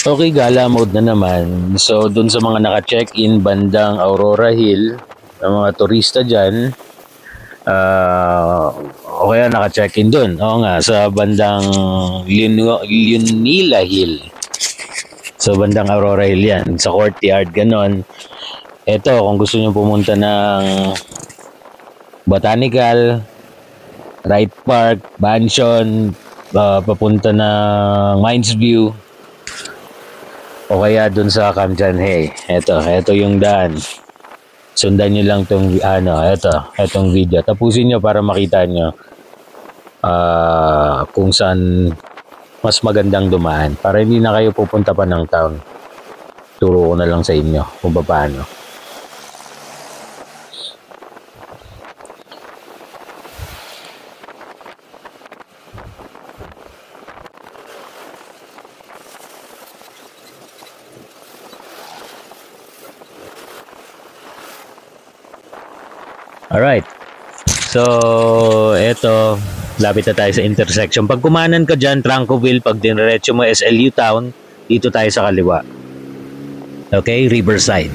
Okay, gala mode na naman. So, dun sa mga naka-check-in bandang Aurora Hill, ng mga turista dyan, o kaya naka-check-in dun. Oo nga, sa bandang Lunila Hill. So, bandang Aurora Hill yan. Sa courtyard, ganon. Eto, kung gusto nyo pumunta ng Botanical, Wright Park, Mansion, papunta ng Mines View, o kaya dun sa Kamjanhe. Ito yung daan. Sundan nyo lang tong etong video. Tapusin nyo para makita nyo kung saan mas magandang dumaan. Para hindi na kayo pupunta pa ng town. Turo ko na lang sa inyo kung paano. Alright. So, eto, lapit na tayo sa intersection. Pag kumanan ka dyan, Trancoville, pag diniretso mo SLU Town, dito tayo sa kaliwa. Okay, Riverside.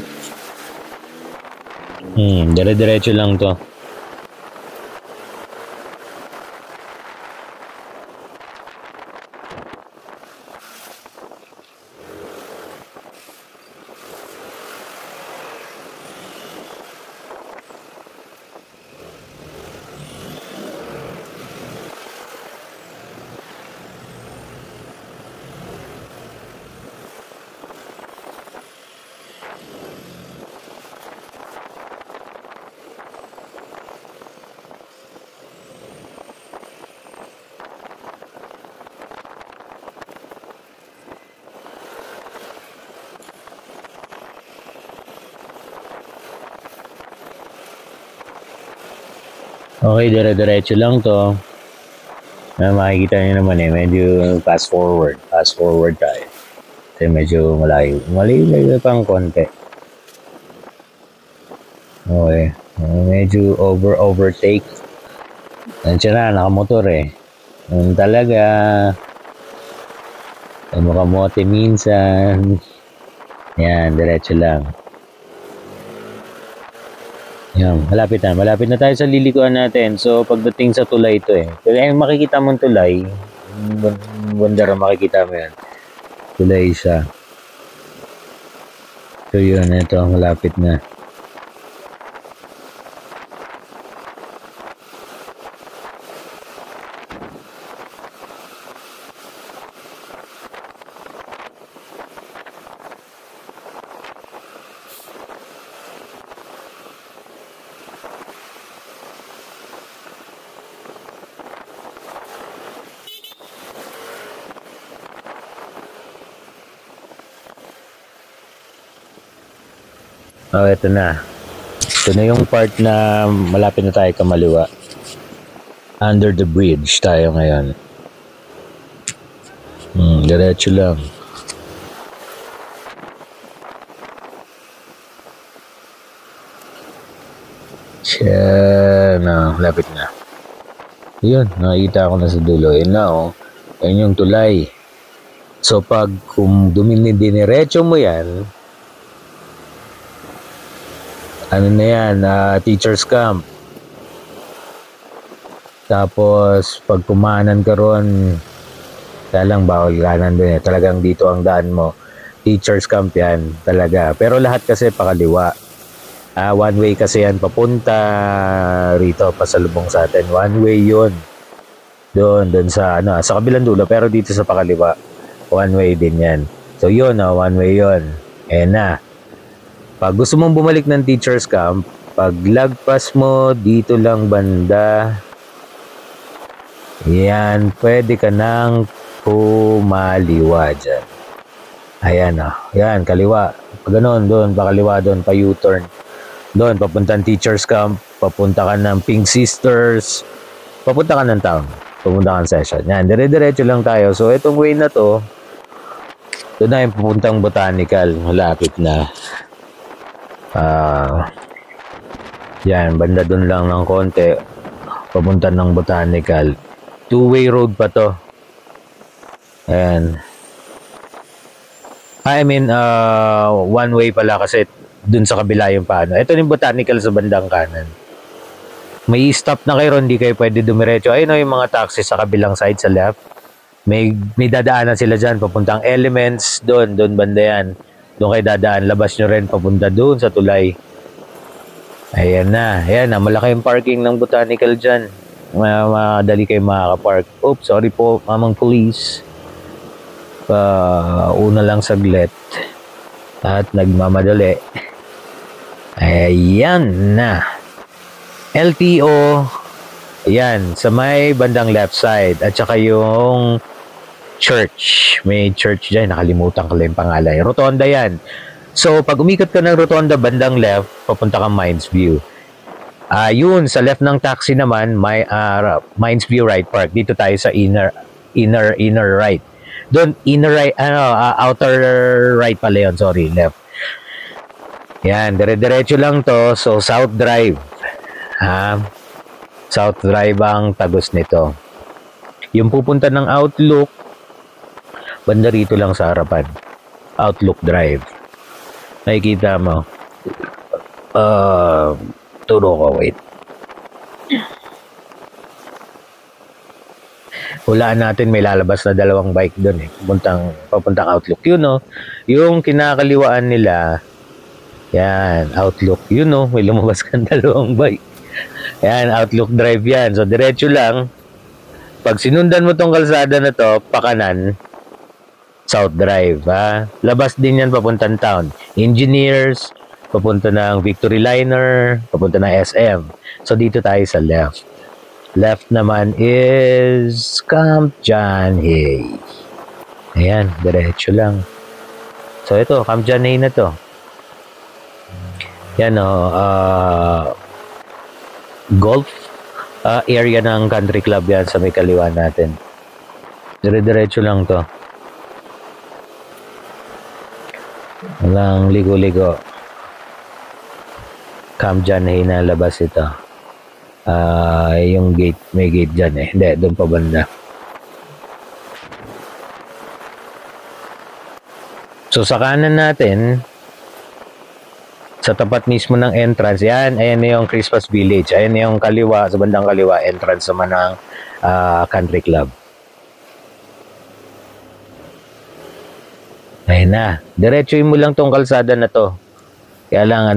Dire-diretso lang to. Okay, dire-diretso lang to. Makikita nyo naman medyo fast forward tayo. Kasi medyo malayo pang konti. Okay, medyo overtake. Nandiyan na, nakamotor talaga, makamote minsan. Yan, diretso lang. Yan, malapit na tayo sa lilikuan natin. So, pagdating sa tulay ito Kaya makikita mong tulay, bundara makikita mo yan. Tulay siya. So, yun, ito, malapit na. Oh, ito na. Ito na yung part na malapit na tayo kamaliwa. Under the bridge tayo ngayon. Diretso lang. Malapit na. Yun, nakikita ko na sa dulo. Yun na Ayun yung tulay. So, kung diniretso mo yan, ano na yan, teacher's camp. Tapos, pag kumanan ka ron, lang bawal kanan doon Talagang dito ang daan mo. Teacher's camp yan, talaga. Pero lahat kasi pakaliwa. One way kasi yan, papunta rito, pasalubong sa atin. One way yun. Doon sa kabilang dulo. Pero dito sa pakaliwa, one way din yan. So yun, one way yun. Na. Pag gusto mong bumalik ng teacher's camp, pag lagpas mo dito lang banda, yan, pwede ka nang kumaliwa dyan. Ayan yan, kaliwa. Pag ganun, doon, pakaliwa doon, pa U-turn. Doon, papuntang teacher's camp, papunta ka ng Pink Sisters, papunta ka ng town, papunta ka ng session. Yan, dire-diretso lang tayo. So, itong way na to, doon na yung papuntang Botanical, malapit na. Yan, banda dun lang ng konti, papunta ng Botanical. Two-way road pa to. Ayan. I mean, one way pala kasi dun sa kabila yung paano. Ito yung botanical sa bandang kanan. May stop na kayo ron, hindi kayo pwede dumiretso. Ayun o yung mga taxi sa kabilang side sa left. May dadaanan sila dyan, papuntang Elements, doon banda yan. Doon kayo dadaan, labas nyo rin, papunta doon sa tulay. Ayan na, malaki yung parking ng botanical dyan. Madali kayo makakapark. Oops, sorry po, mamang police. Una lang saglit. At nagmamadali. Ayan na. LTO. Ayan, sa may bandang left side. At saka yung church. May church dyan. Nakalimutan ko lang yung pangalan. Rotonda yan. So, pag umikot ka ng rotonda, bandang left, papunta kang Mines View. Yun, sa left ng taxi naman, Mines View Right Park. Dito tayo sa inner right. Doon, inner right, outer right pala yun. Sorry, left. Yan, dire-diretso lang to. So, South Drive. South Drive ang tagos nito. Yung pupunta ng Outlook, banda rito lang sa harapan. Outlook Drive. Nakikita mo. Turo ko, wait. Hulaan natin, may lalabas na dalawang bike doon eh. Papuntang Outlook. Yun no, yung kinakaliwaan nila, yan, Outlook. Yun no, may lumabas kang dalawang bike. Yan, Outlook Drive yan. So, diretso lang. Pag sinundan mo tong kalsada na to, pakanan, South Drive, ha? Labas din yan papuntang town. Engineers, papunta ng Victory Liner, papunta ng SM. So, dito tayo sa left. Left naman is Camp John Hay. Ayan, diretso lang. So, ito, Camp John Hay na to. Yan, golf area ng country club yan sa may kaliwa natin. Dire-diretso lang to. Walang ligo-ligo. Camp John Hay na labas ito. Yung gate, may gate dyan eh. Hindi, doon pa banda. So sa kanan natin, sa tapat mismo ng entrance, ayan na yung Christmas Village. Ayan na yung kaliwa, sa bandang kaliwa, entrance naman ng country club. Ayan na. Diretsuin mo lang tong kalsada na to. Kaya lang